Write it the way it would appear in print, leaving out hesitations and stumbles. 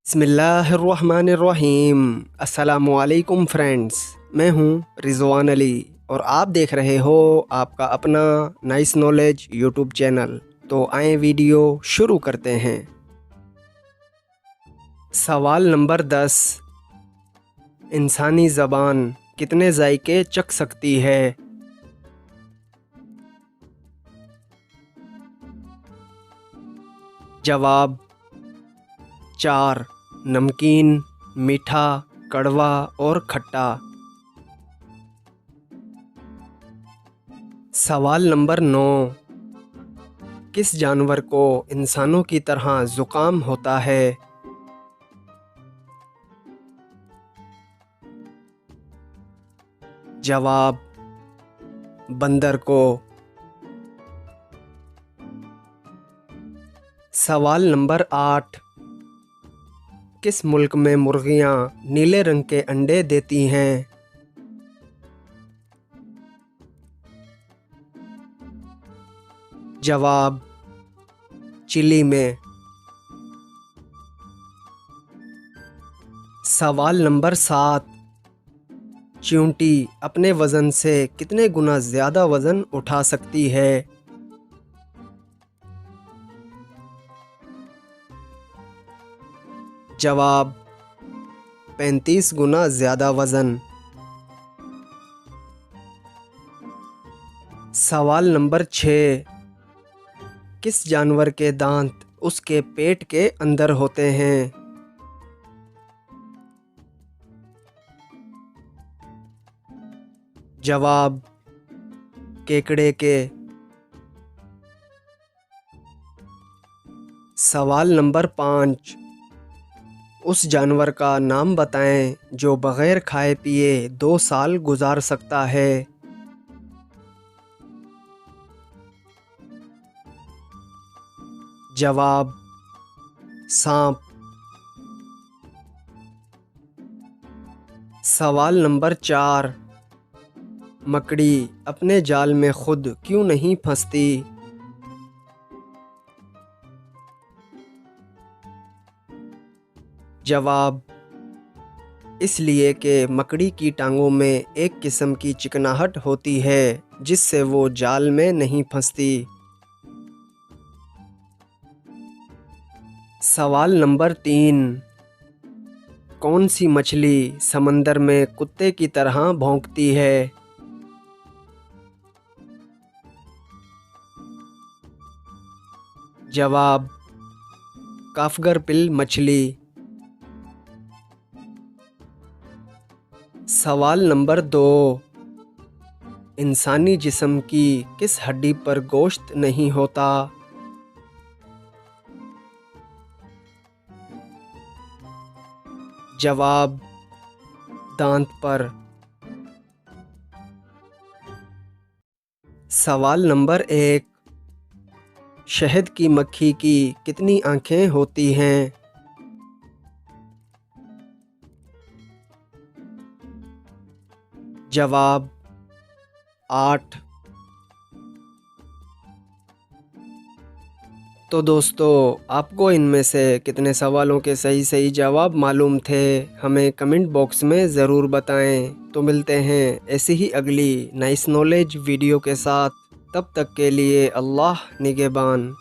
बिस्मिल्लाहिर्रहमानिर्रहीम। अस्सलामुअलैकुम फ्रेंड्स, मैं हूं रिजवान अली और आप देख रहे हो आपका अपना नाइस नॉलेज यूट्यूब चैनल। तो आए वीडियो शुरू करते हैं। सवाल नंबर 10, इंसानी ज़बान कितने जायके चख सकती है? जवाब 4, नमकीन, मीठा, कड़वा और खट्टा। सवाल नंबर 9, किस जानवर को इंसानों की तरह ज़ुकाम होता है? जवाब बंदर को। सवाल नंबर 8, किस मुल्क में मुर्गियां नीले रंग के अंडे देती हैं? जवाब चिली में। सवाल नंबर 7, चींटी अपने वज़न से कितने गुना ज़्यादा वज़न उठा सकती है? जवाब 35 गुना ज़्यादा वज़न। सवाल नंबर 6, किस जानवर के दांत उसके पेट के अंदर होते हैं? जवाब केकड़े के। सवाल नंबर 5, उस जानवर का नाम बताएं जो बग़ैर खाए पिए 2 साल गुजार सकता है। जवाब सांप। सवाल नंबर 4, मकड़ी अपने जाल में खुद क्यों नहीं फंसती? जवाब इसलिए कि मकड़ी की टांगों में एक किस्म की चिकनाहट होती है जिससे वो जाल में नहीं फंसती। सवाल नंबर 3, कौन सी मछली समंदर में कुत्ते की तरह भौंकती है? जवाब काफगरपिल मछली। सवाल नंबर 2, इंसानी जिस्म की किस हड्डी पर गोश्त नहीं होता? जवाब दांत पर। सवाल नंबर 1, शहद की मक्खी की कितनी आँखें होती हैं? जवाब 8। तो दोस्तों, आपको इनमें से कितने सवालों के सही जवाब मालूम थे? हमें कमेंट बॉक्स में ज़रूर बताएं। तो मिलते हैं ऐसी ही अगली नाइस नॉलेज वीडियो के साथ। तब तक के लिए अल्लाह निगहबान।